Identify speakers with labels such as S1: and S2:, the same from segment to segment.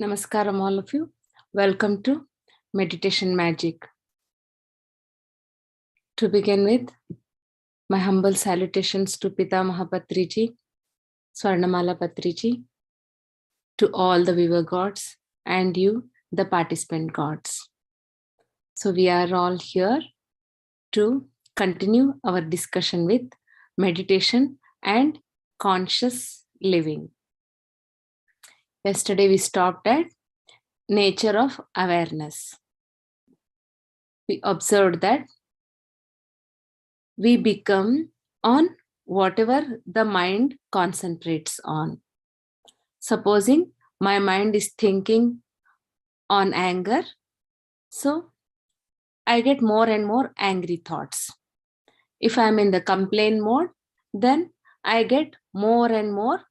S1: Namaskaram, all of you. Welcome to Meditation Magic. To begin with, my humble salutations to Pitamaha Patriji, Swarnamala Patriji, to all the viewer gods, and you, the participant gods. So, we are all here to continue our discussion with meditation and conscious living. Yesterday, we stopped at nature of awareness. We observed that we become on whatever the mind concentrates on. Supposing my mind is thinking on anger, so I get more and more angry thoughts. If I'm in the complaint mode, then I get more and more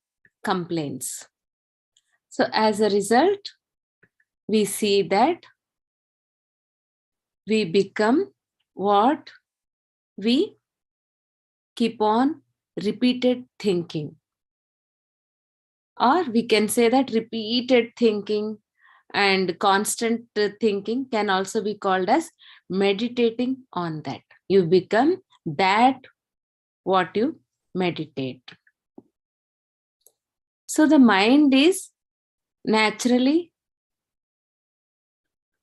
S1: complaints. So as a result, we see that we become what we keep on repeated thinking. Or we can say that repeated thinking and constant thinking can also be called as meditating on that. You become that what you meditate. So the mind is naturally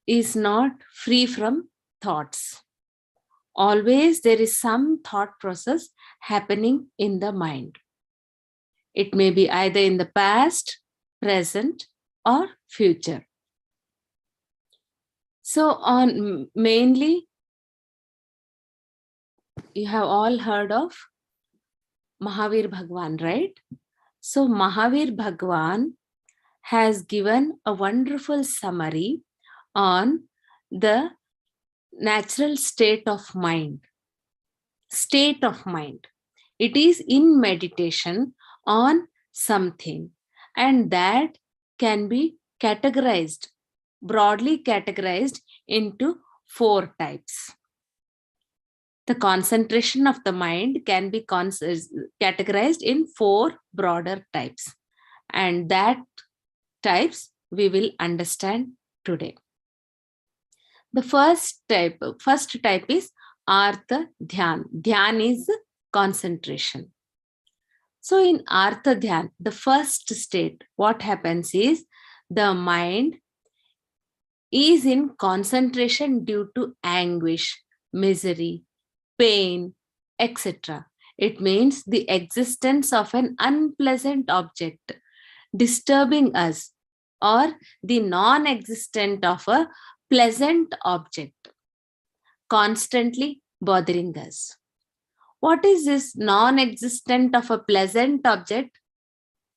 S1: is not free from thoughts. Always there is some thought process happening in the mind. It may be either in the past, present, or future. So on mainly, you have all heard of Mahavir Bhagwan, right? So Mahavir Bhagwan has given a wonderful summary on the natural state of mind. State of mind. It is in meditation on something, and that can be categorized, broadly categorized into 4 types. The concentration of the mind can be categorized in 4 broader types, and that types we will understand today. The first type is Artha Dhyan. Dhyan is concentration. So in Artha Dhyan, the first state, what happens is the mind is in concentration due to anguish, misery, pain, etc. It means the existence of an unpleasant object disturbing us, or the non-existent of a pleasant object constantly bothering us. What is this non-existent of a pleasant object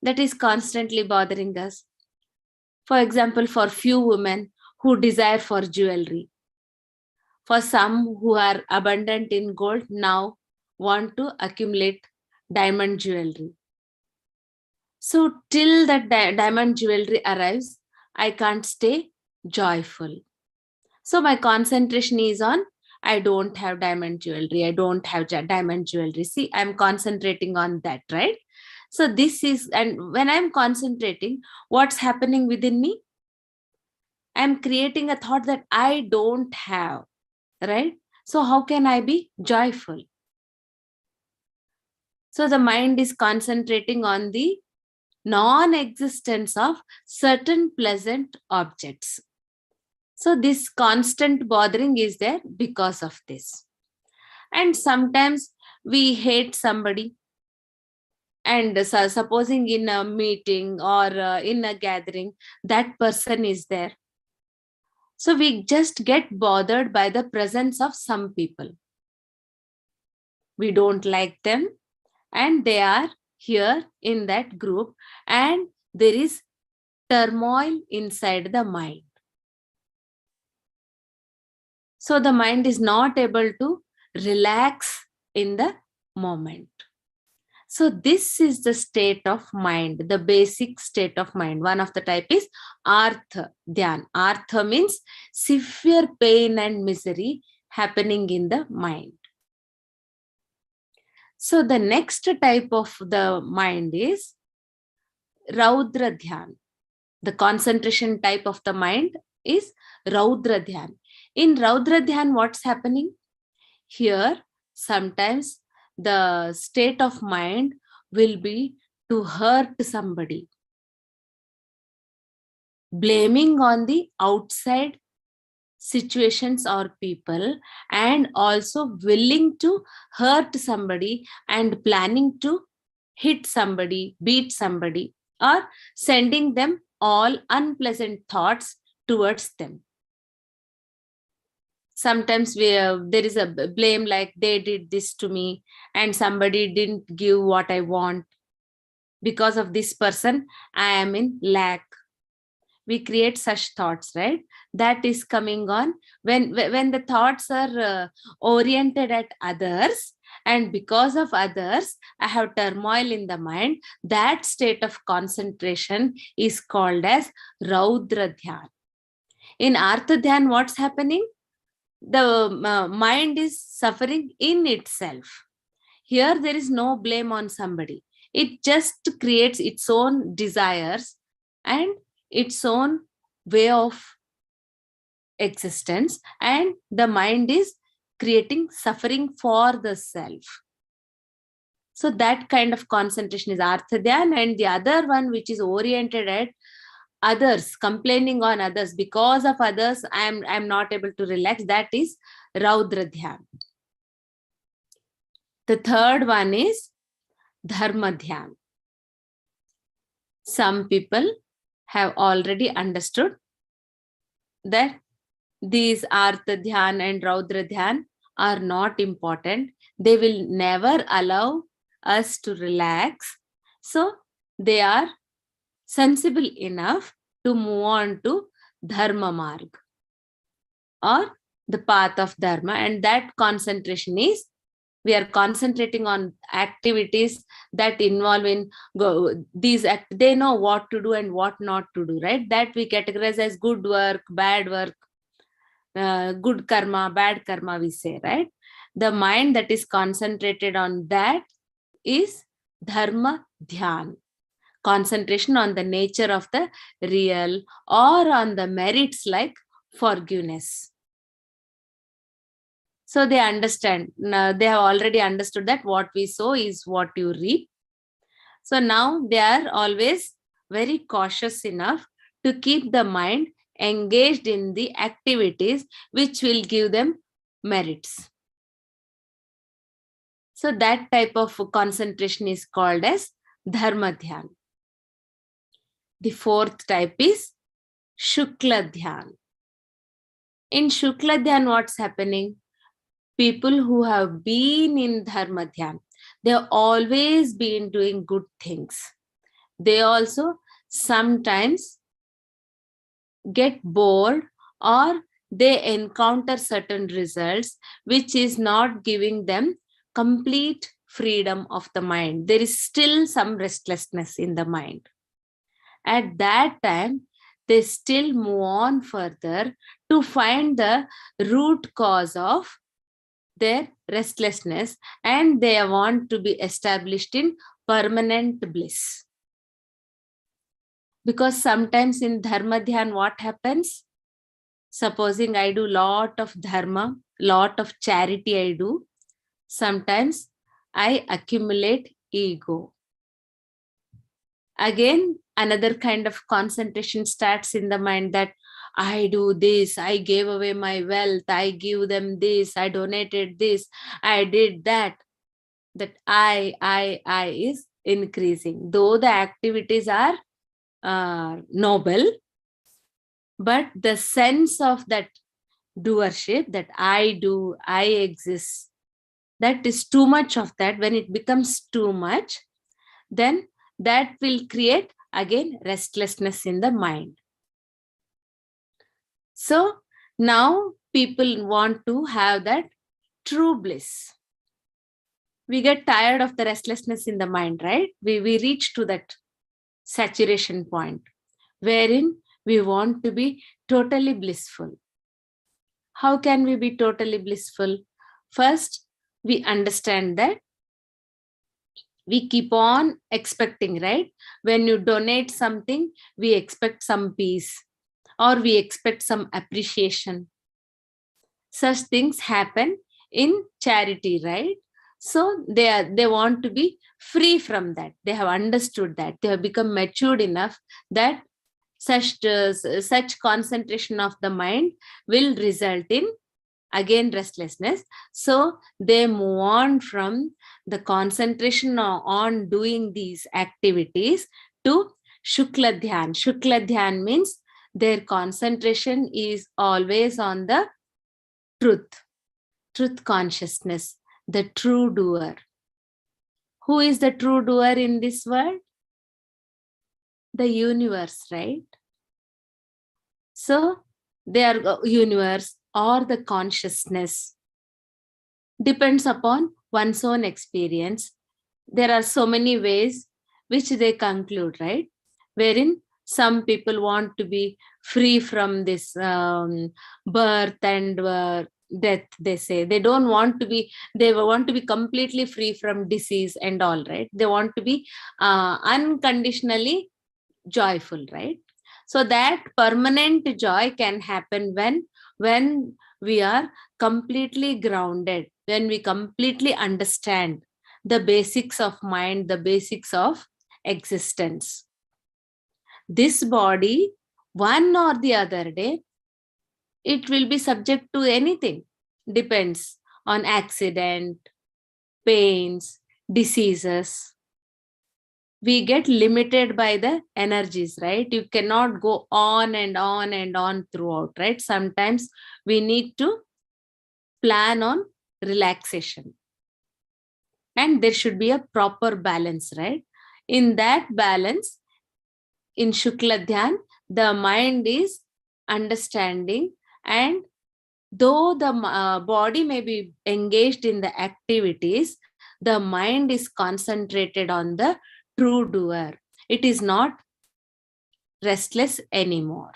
S1: that is constantly bothering us? For example, for few women who desire for jewelry, for some who are abundant in gold now want to accumulate diamond jewelry. So till that diamond jewelry arrives, I can't stay joyful. So my concentration is on, I don't have diamond jewelry. I don't have diamond jewelry. See, I'm concentrating on that, right? So this is, and when I'm concentrating, what's happening within me? I'm creating a thought that I don't have, right? So how can I be joyful? So the mind is concentrating on the non-existence of certain pleasant objects. So this constant bothering is there because of this. And sometimes we hate somebody, and supposing in a meeting or in a gathering, that person is there. So we just get bothered by the presence of some people. We don't like them, and they are here in that group, and there is turmoil inside the mind. So the mind is not able to relax in the moment. So this is the state of mind, the basic state of mind. One of the type is Artha Dhyan. Artha means severe pain and misery happening in the mind. So the next type of the mind is Raudra Dhyan. The concentration type of the mind is Raudra Dhyan. In Raudra Dhyan, what's happening? Here, sometimes the state of mind will be to hurt somebody, blaming on the outside situations or people, and also willing to hurt somebody and planning to hit somebody, beat somebody, or sending them all unpleasant thoughts towards them. Sometimes there is a blame, like they did this to me and somebody didn't give what I want. Because of this person, I am in lack. We create such thoughts, right? That is coming on when the thoughts are oriented at others, and because of others I have turmoil in the mind. That state of concentration is called as Raudra Dhyan. In Artha Dhyan, what's happening? The mind is suffering in itself. Here there is no blame on somebody. It just creates its own desires and its own way of existence, and the mind is creating suffering for the self. So that kind of concentration is Artha Dhyan. And the other one, which is oriented at others, complaining on others, because of others I'm not able to relax, that is Raudra Dhyan. The third one is Dharma Dhyan. Some people have already understood that these Artha Dhyan and Raudra Dhyan are not important. They will never allow us to relax. So they are sensible enough to move on to Dharma Marg, or the path of Dharma. And that concentration is, we are concentrating on activities that involve in they know what to do and what not to do, right? That we categorize as good work, bad work, good karma, bad karma, we say, right? The mind that is concentrated on that is Dharma Dhyan. Concentration on the nature of the real, or on the merits like forgiveness. So they understand. Now they have already understood that what we sow is what you reap. So now they are always very cautious enough to keep the mind engaged in the activities which will give them merits. So that type of concentration is called as Dharma Dhyan. The fourth type is Shukla Dhyan. In Shukla Dhyan, what's happening? People who have been in Dharma Dhyan, they have always been doing good things. They also sometimes get bored, or they encounter certain results which is not giving them complete freedom of the mind. There is still some restlessness in the mind. At that time, they still move on further to find the root cause of their restlessness, and they want to be established in permanent bliss. Because sometimes in Dharma Dhyan, what happens? Supposing I do lot of dharma, lot of charity I do, sometimes I accumulate ego. Again, another kind of concentration starts in the mind, that I do this, I gave away my wealth, I give them this, I donated this, I did that. That I is increasing. Though the activities are noble, but the sense of that doership, that I do, I exist, that is too much of that. When it becomes too much, then that will create again restlessness in the mind. So now people want to have that true bliss. We get tired of the restlessness in the mind, right? We reach to that saturation point wherein we want to be totally blissful. How can we be totally blissful? First, we understand that We keep on expecting, right? When you donate something, we expect some peace or we expect some appreciation. Such things happen in charity, right? So they want to be free from that. They have understood that. They have become matured enough that such concentration of the mind will result in again restlessness. So they move on from the concentration on doing these activities to shukla dhyan. Shukla dhyan means their concentration is always on the truth consciousness, the true doer. Who is the true doer in this world? The universe, right? So their universe or the consciousness depends upon one's own experience. There are so many ways which they conclude, right? Wherein some people want to be free from this birth and death. They say they don't want to be, they want to be completely free from disease and all, right? They want to be unconditionally joyful, right? So that permanent joy can happen when we are completely grounded, when we completely understand the basics of mind, the basics of existence. This body, one or the other day, it will be subject to anything. Depends on accident, pains, diseases. We get limited by the energies, right? You cannot go on and on and on throughout, right? Sometimes we need to plan on relaxation, and there should be a proper balance, right? In that balance, in shukla dhyan, the mind is understanding, and though the body may be engaged in the activities, the mind is concentrated on the true doer. It is not restless anymore.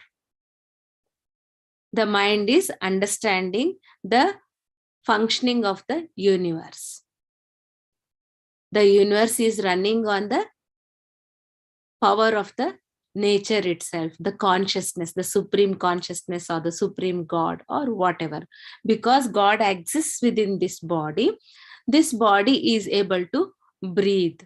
S1: The mind is understanding the functioning of the universe. The universe is running on the power of the nature itself, the consciousness, the supreme consciousness or the supreme God or whatever. Because God exists within this body is able to breathe.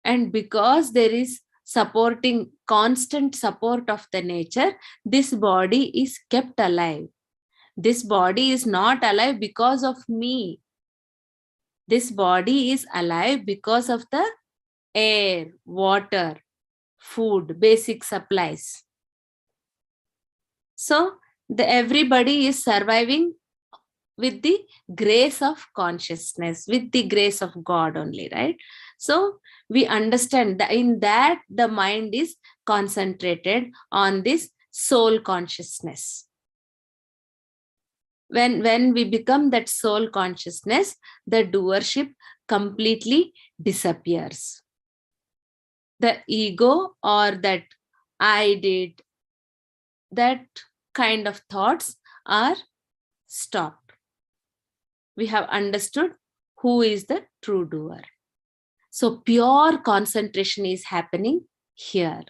S1: And because there is supporting, constant support of the nature, this body is kept alive. This body is not alive because of me. This body is alive because of the air, water, food, basic supplies. So everybody is surviving with the grace of consciousness, with the grace of God only, right? So we understand that in that the mind is concentrated on this soul consciousness. When we become that soul consciousness, the doership completely disappears. The ego or that I did, that kind of thoughts are stopped. We have understood who is the true doer. So pure concentration is happening here.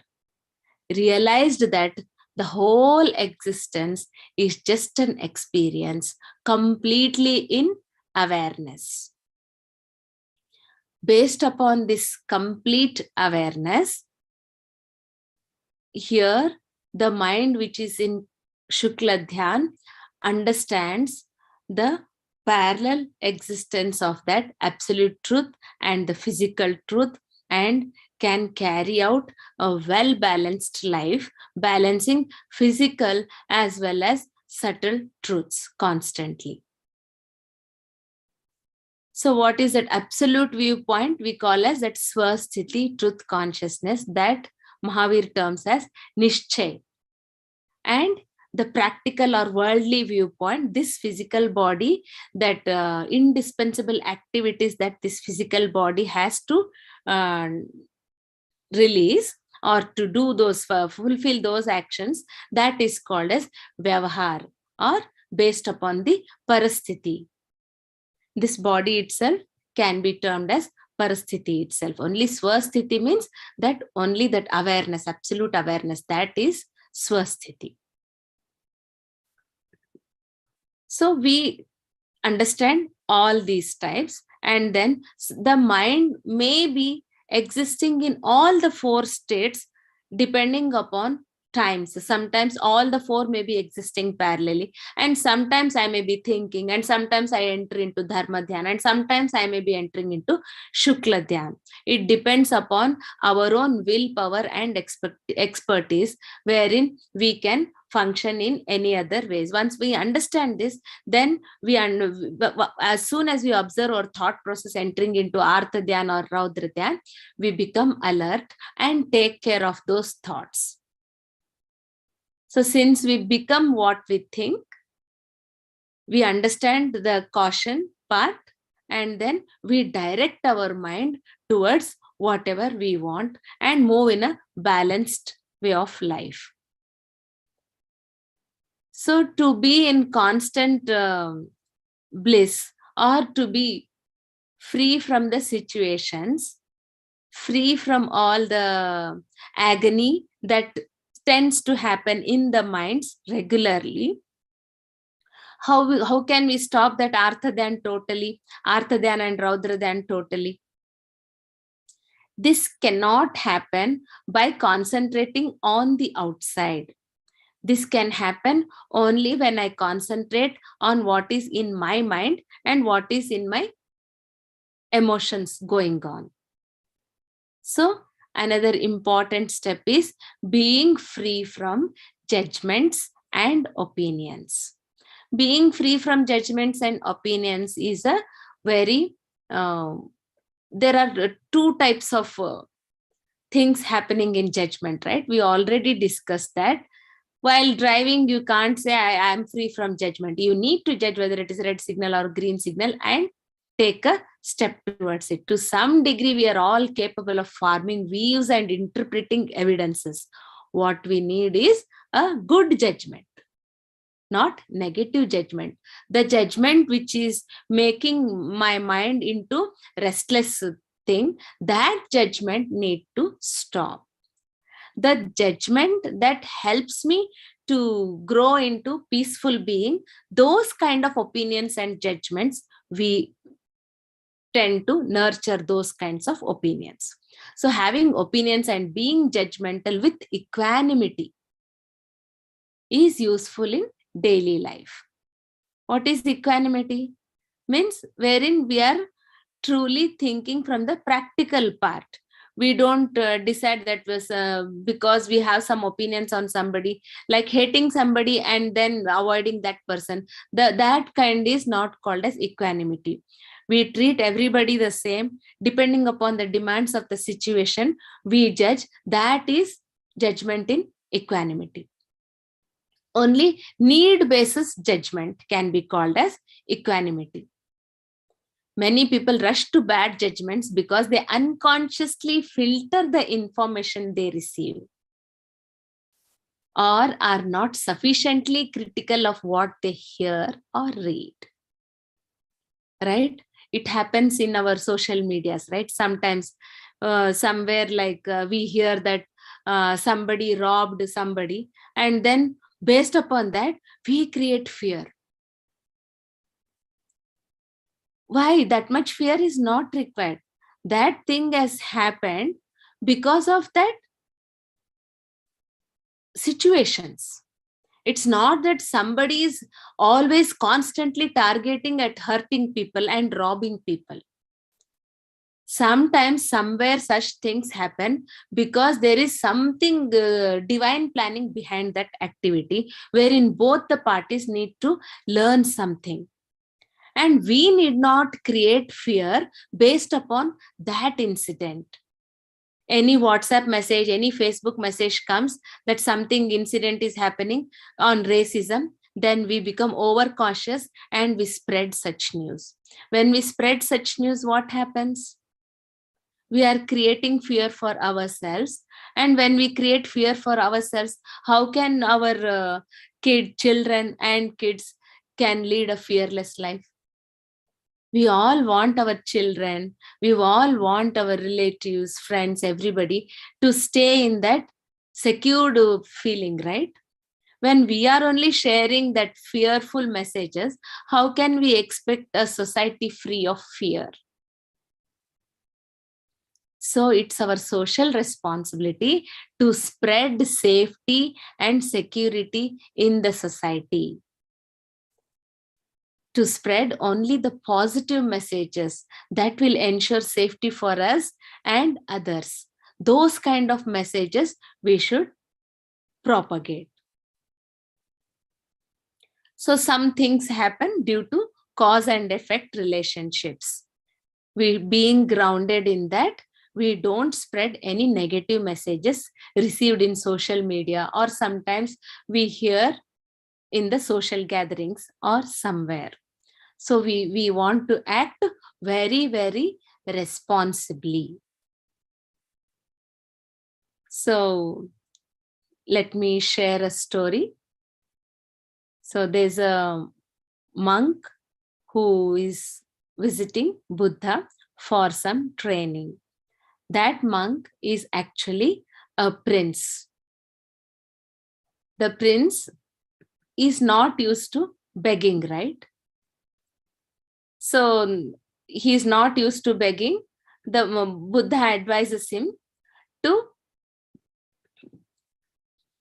S1: Realized that the whole existence is just an experience, completely in awareness. Based upon this complete awareness, here the mind which is in Shukla Dhyan understands the parallel existence of that absolute truth and the physical truth, and can carry out a well-balanced life, balancing physical as well as subtle truths constantly. So what is that absolute viewpoint? We call as that Swasthiti, truth consciousness, that Mahavir terms as Nishchay. And the practical or worldly viewpoint, this physical body, that indispensable activities that this physical body has to release or to do those, fulfill those actions, that is called as Vyavahar, or based upon the Parasthiti. This body itself can be termed as parasthiti itself. Only swasthiti means that only that awareness, absolute awareness, that is swasthiti. So we understand all these types, and then the mind may be existing in all the four states depending upon times. Sometimes all the four may be existing parallelly, and sometimes I may be thinking, and sometimes I enter into dharma dhyana, and sometimes I may be entering into shukla dhyana. It depends upon our own willpower and expertise, wherein we can function in any other ways. Once we understand this, then as soon as we observe our thought process entering into artha dhyan or raudra dhyan, we become alert and take care of those thoughts. So since we become what we think, we understand the caution part, and then we direct our mind towards whatever we want and move in a balanced way of life. So to be in constant bliss, or to be free from the situations, free from all the agony that tends to happen in the minds regularly, how can we stop that artha dhyan totally, artha dhyan and raudra dhyan totally? This cannot happen by concentrating on the outside. This can happen only when I concentrate on what is in my mind and what is in my emotions going on. So another important step is being free from judgments and opinions. Being free from judgments and opinions is a very, there are two types of things happening in judgment, right? We already discussed that. While driving, you can't say I am free from judgment. You need to judge whether it is red signal or green signal and take a step towards it. To some degree, we are all capable of forming views and interpreting evidences. What we need is a good judgment, not negative judgment. The judgment which is making my mind into restless thing, that judgment need to stop. The judgment that helps me to grow into peaceful being, those kind of opinions and judgments, we tend to nurture those kinds of opinions. So having opinions and being judgmental with equanimity is useful in daily life. What is equanimity? Means wherein we are truly thinking from the practical part. We don't decide that was because we have some opinions on somebody, like hating somebody and then avoiding that person. That kind is not called as equanimity. We treat everybody the same depending upon the demands of the situation. We judge. That is judgment in equanimity. Only need basis judgment can be called as equanimity. Many people rush to bad judgments because they unconsciously filter the information they receive, or are not sufficiently critical of what they hear or read. Right? It happens in our social medias, right? Sometimes somewhere like we hear that somebody robbed somebody, and then based upon that, we create fear. Why? That much fear is not required. That thing has happened because of that situations. It's not that somebody is always constantly targeting at hurting people and robbing people. Sometimes somewhere such things happen because there is something divine planning behind that activity, wherein both the parties need to learn something. And we need not create fear based upon that incident. Any WhatsApp message, any Facebook message comes that something incident is happening on racism, then we become overcautious and we spread such news. When we spread such news, what happens? We are creating fear for ourselves. And when we create fear for ourselves, how can our children and kids can lead a fearless life? We all want our children, we all want our relatives, friends, everybody to stay in that secured feeling, right? When we are only sharing that fearful messages, how can we expect a society free of fear? So it's our social responsibility to spread safety and security in the society, to spread only the positive messages that will ensure safety for us and others. Those kind of messages we should propagate. So some things happen due to cause and effect relationships. We being grounded in that, we don't spread any negative messages received in social media, or sometimes we hear in the social gatherings or somewhere. So we want to act very, very responsibly. So let me share a story. So there's a monk who is visiting Buddha for some training. That monk is actually a prince. The prince is not used to begging, right? So he is not used to begging. The Buddha advises him to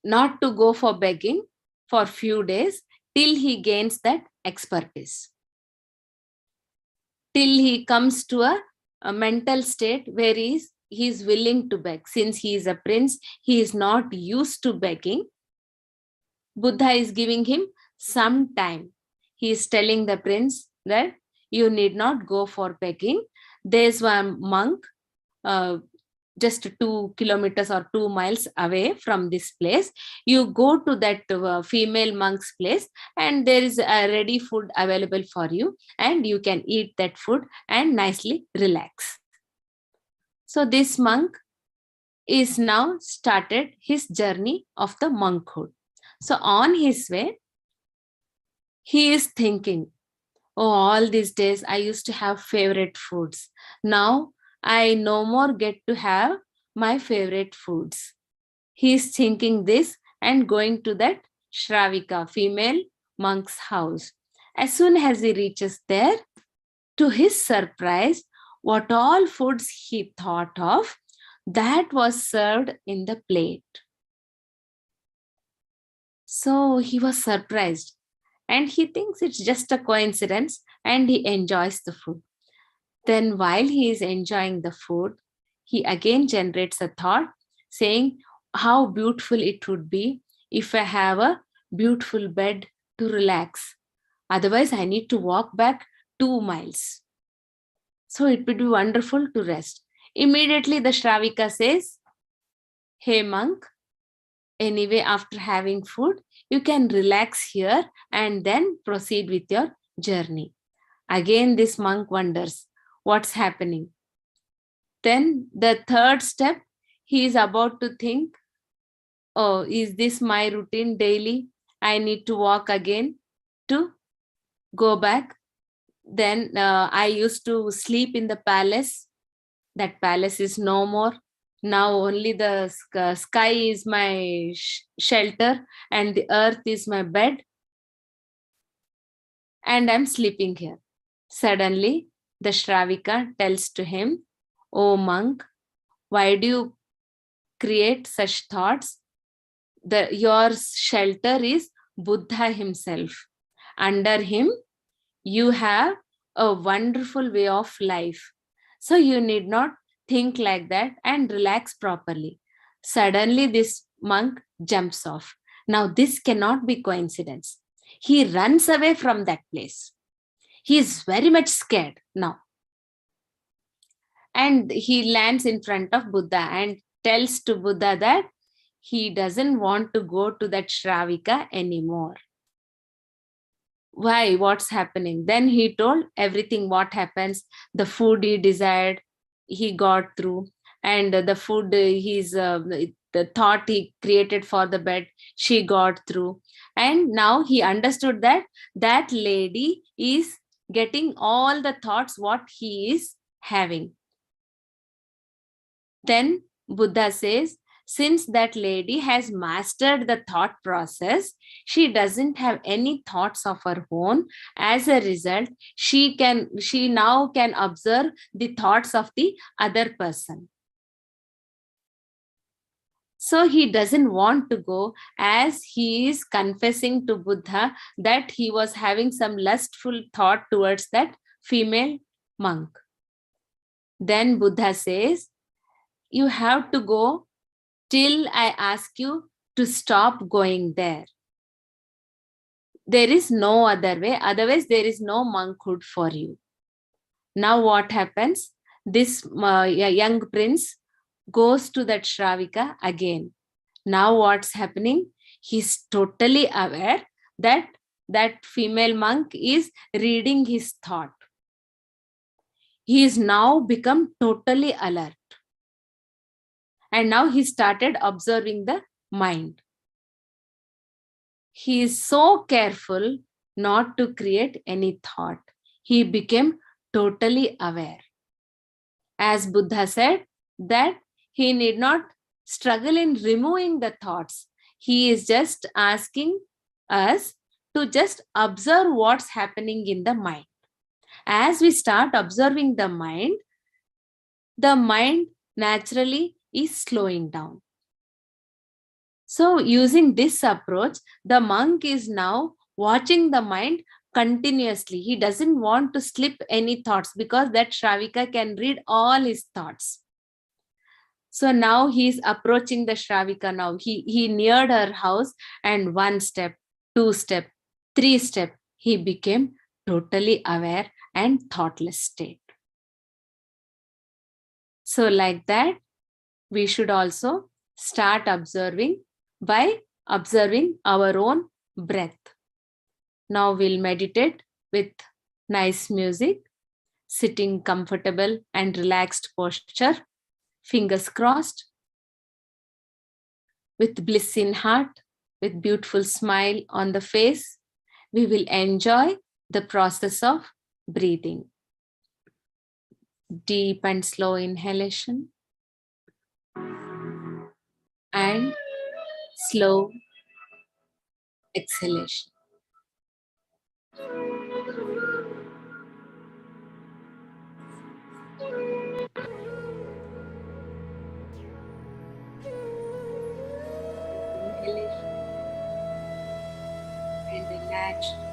S1: not to go for begging for few days till he gains that expertise, till he comes to a mental state where he is willing to beg. Since he is a prince, he is not used to begging. Buddha is giving him some time. He is telling the prince that you need not go for begging. There's one monk uh, just 2 kilometers or 2 miles away from this place. You go to that female monk's place, and there is a ready food available for you, and you can eat that food and nicely relax. So this monk is now started his journey of the monkhood. So on his way, he is thinking, oh, all these days I used to have favorite foods. Now I no more get to have my favorite foods. He is thinking this and going to that Shravika, female monk's house. As soon as he reaches there, to his surprise, what all foods he thought of, that was served in the plate. So he was surprised, and he thinks it's just a coincidence, and he enjoys the food. Then, while he is enjoying the food, he again generates a thought saying, how beautiful it would be if I have a beautiful bed to relax. Otherwise, I need to walk back 2 miles. So it would be wonderful to rest. Immediately, the Shravika says, hey, monk, anyway, after having food, you can relax here and then proceed with your journey. Again, this monk wonders what's happening. Then the third step, he is about to think, oh, is this my routine daily? I need to walk again to go back. Then I used to sleep in the palace. That palace is no more. Now only the sky is my shelter, and the earth is my bed, and I'm sleeping here. Suddenly, the Shravika tells to him, oh monk, why do you create such thoughts? Your shelter is Buddha himself. Under him, you have a wonderful way of life. So you need not think like that and relax properly. Suddenly, this monk jumps off. Now, this cannot be coincidence. He runs away from that place. He is very much scared now. And he lands in front of Buddha and tells to Buddha that he doesn't want to go to that Shravika anymore. Why? What's happening? Then he told everything what happens, the food he desired, he got through, and the food the thought he created for the bed, she got through. And now he understood that that lady is getting all the thoughts what he is having. Then Buddha says, since that lady has mastered the thought process, she doesn't have any thoughts of her own. As a result, she now can observe the thoughts of the other person. So he doesn't want to go, as he is confessing to Buddha that he was having some lustful thought towards that female monk. Then Buddha says, you have to go till I ask you to stop going there. There is no other way, otherwise there is no monkhood for you. Now what happens? This young prince goes to that Shravika again. Now what's happening? He's totally aware that that female monk is reading his thought. He is now become totally alert. And now he started observing the mind. He is so careful not to create any thought. He became totally aware. As Buddha said, that he need not struggle in removing the thoughts. He is just asking us to just observe what's happening in the mind. As we start observing the mind naturally is slowing down. So using this approach, the monk is now watching the mind continuously. He doesn't want to slip any thoughts, because that Shravika can read all his thoughts. So now he is approaching the Shravika now. He neared her house, and 1 step, 2 step, 3 step, he became totally aware and thoughtless state. So like that, we should also start observing by observing our own breath. Now we'll meditate with nice music, sitting comfortable and relaxed posture, fingers crossed, with bliss in heart, with beautiful smile on the face. We will enjoy the process of breathing. Deep and slow inhalation and slow exhalation. Inhalation and a natural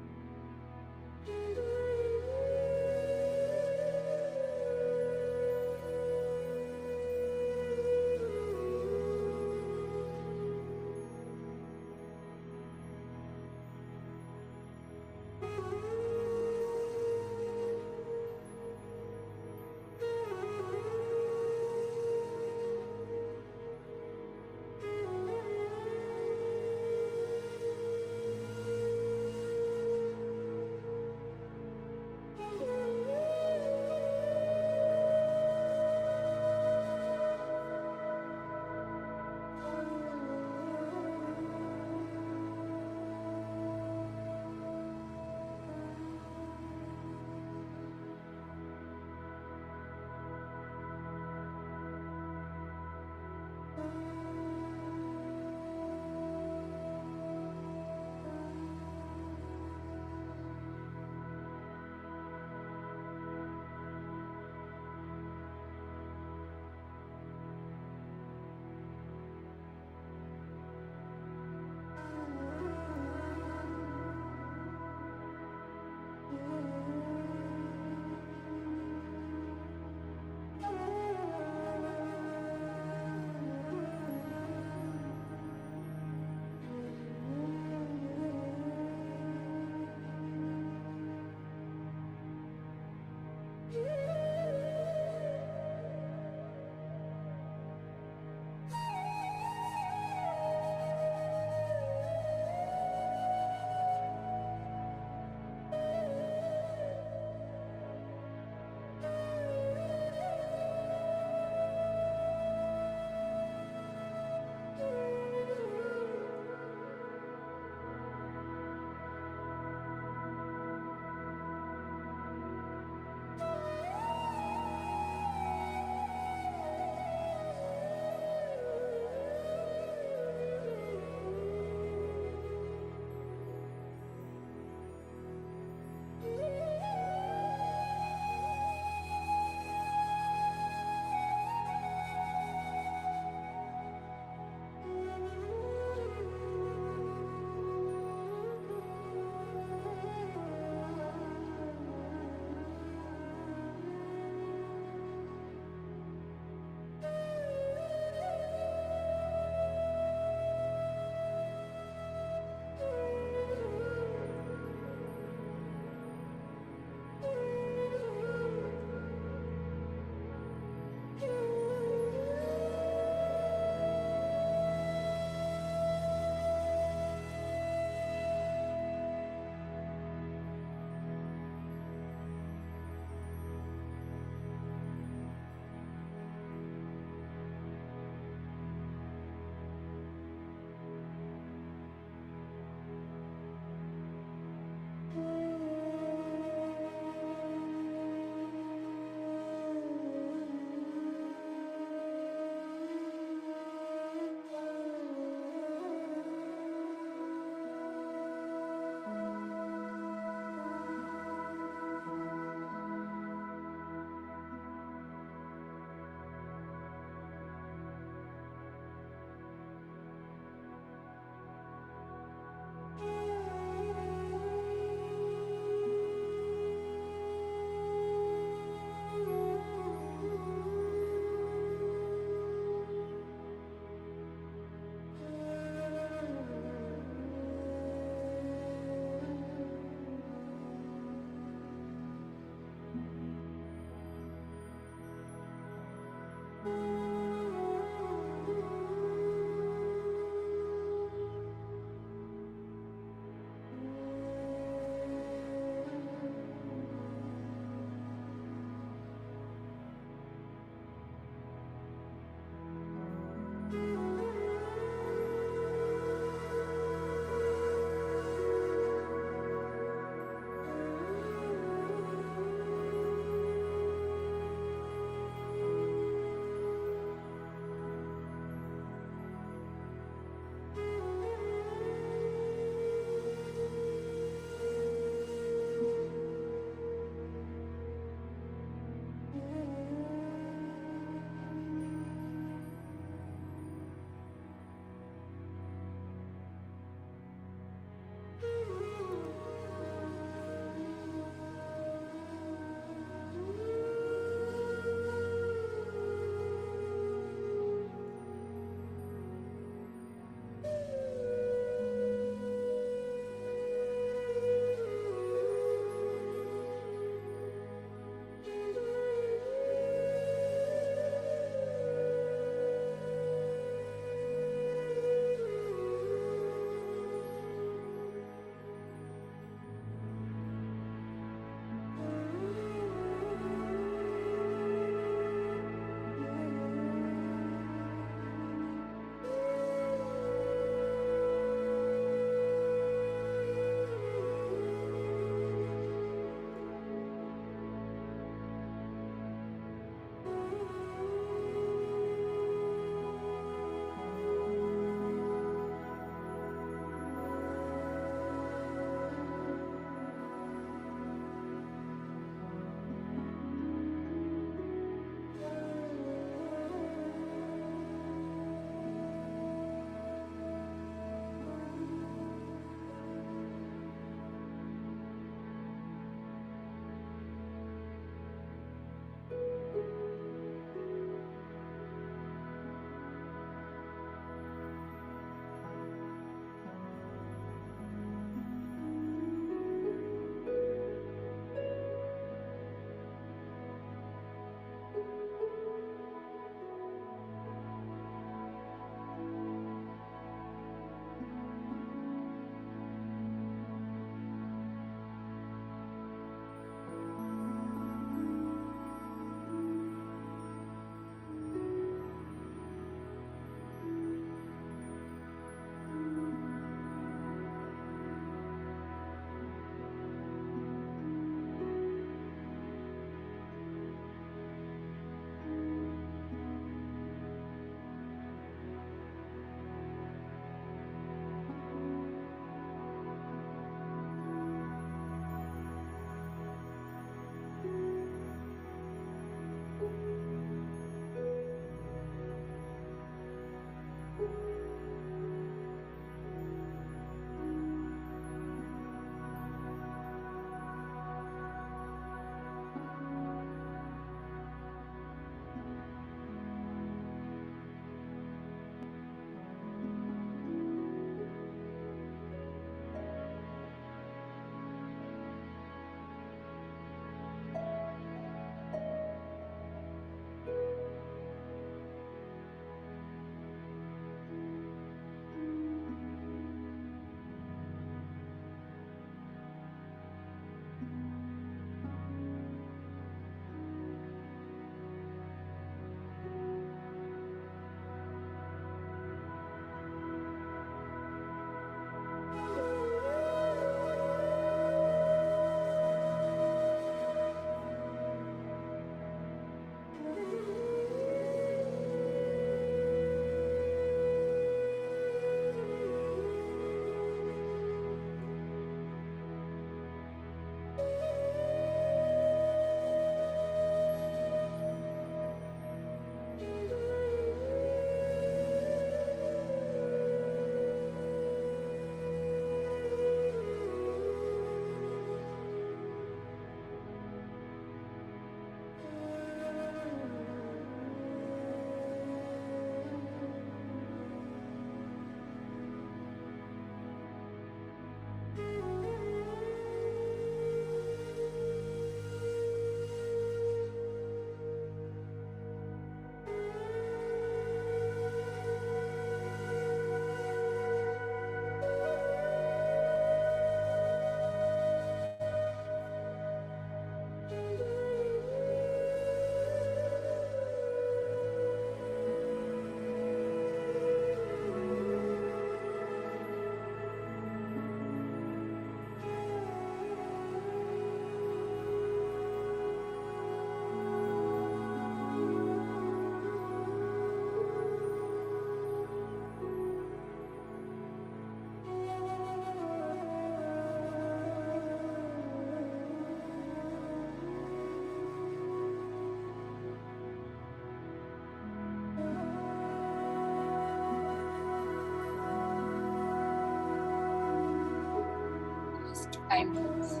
S1: kindness.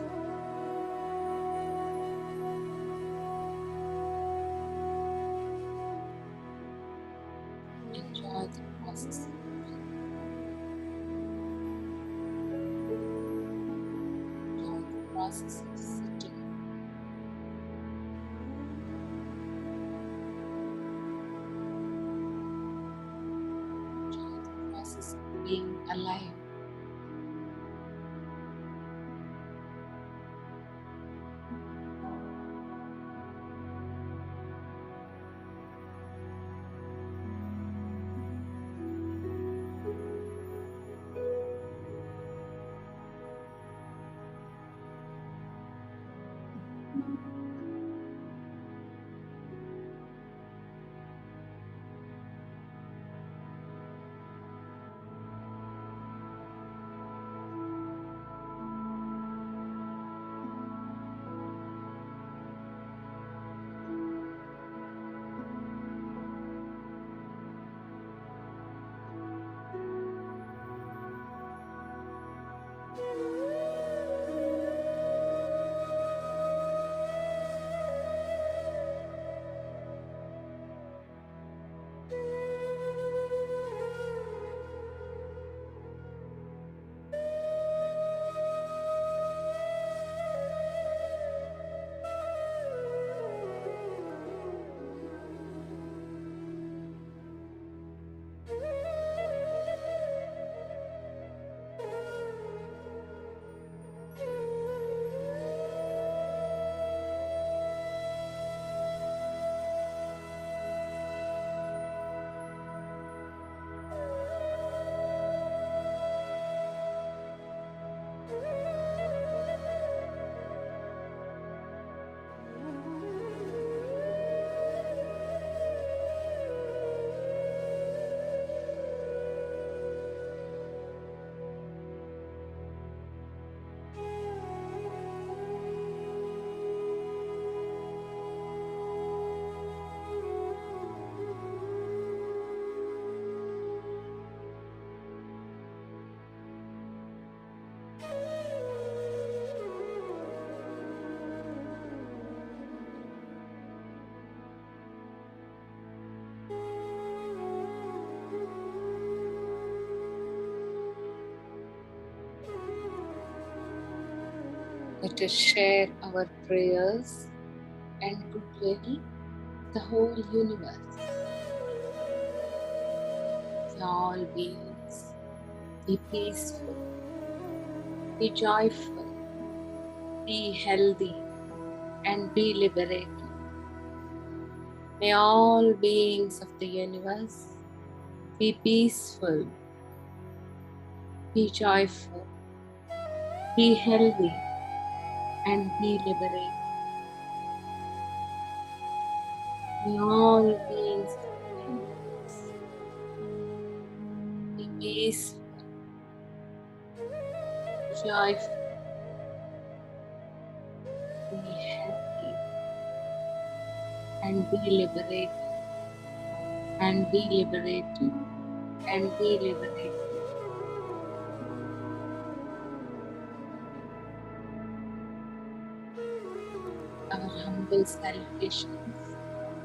S1: Enjoy the process of breathing. Enjoy the process of sitting. Enjoy the process of being alive. Let us share our prayers and goodwill with the whole universe. May all beings be peaceful, be joyful, be healthy, and be liberated. May all beings of the universe be peaceful, be joyful, be healthy, and be liberated. May all beings of the universe be peaceful, joyful, be happy, and be liberated, and be liberated, and be liberated. Our humble salutations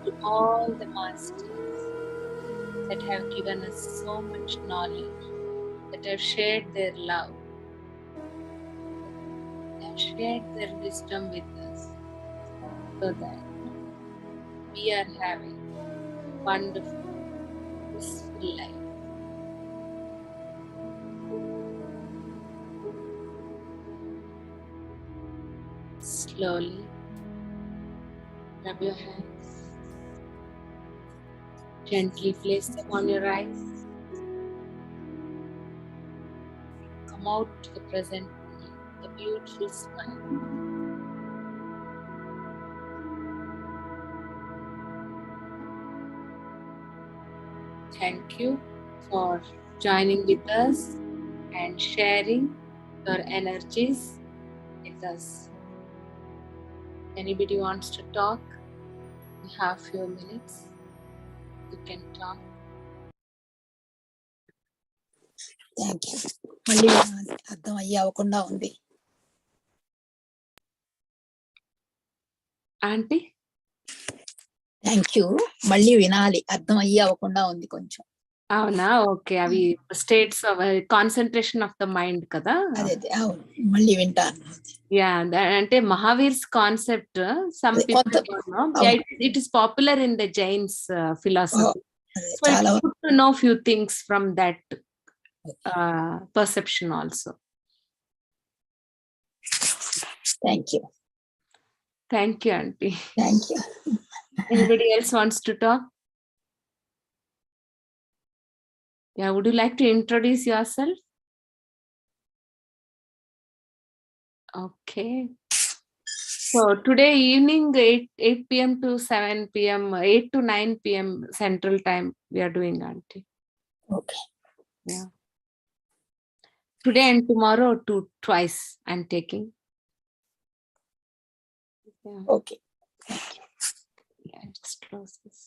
S1: to all the masters that have given us so much knowledge, that have shared their love, that have shared their wisdom with us, so that we are having a wonderful, peaceful life. Slowly rub your hands, gently place them on your eyes, come out to the present moment with a beautiful smile. Thank you for joining with us and sharing your energies with us. Anybody wants to talk? We have few minutes. You can talk.
S2: Thank you. మళ్ళీ అర్థం అవ్వకుండా ఉంది.
S1: Aunty
S2: thank you. మళ్ళీ వినాలి, అర్థం అయ్యి అవ్వకుండా ఉంది కొంచెం.
S1: అవునా? ఓకే. అవి states of concentration of the mind కదా?
S2: అదే అవును, మళ్ళీ వింటాను.
S1: అంటే Mahavir's concept some people don't know. It is popular in the Jains philosophy. So it's good to know few things from that perception also.
S2: Thank you.
S1: Thank you, aunty.
S2: Thank you.
S1: Anybody else wants to talk? Yeah, would you like to introduce yourself? Okay. So today evening 8 p.m. to 7 p.m., 8 to 9 p.m. Central Time we are doing, aunty.
S2: Okay.
S1: Yeah. Today and tomorrow twice I'm taking. Yeah.
S2: Okay.
S1: Yeah, just close this.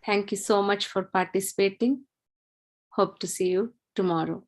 S1: Thank you so much for participating. Hope to see you tomorrow.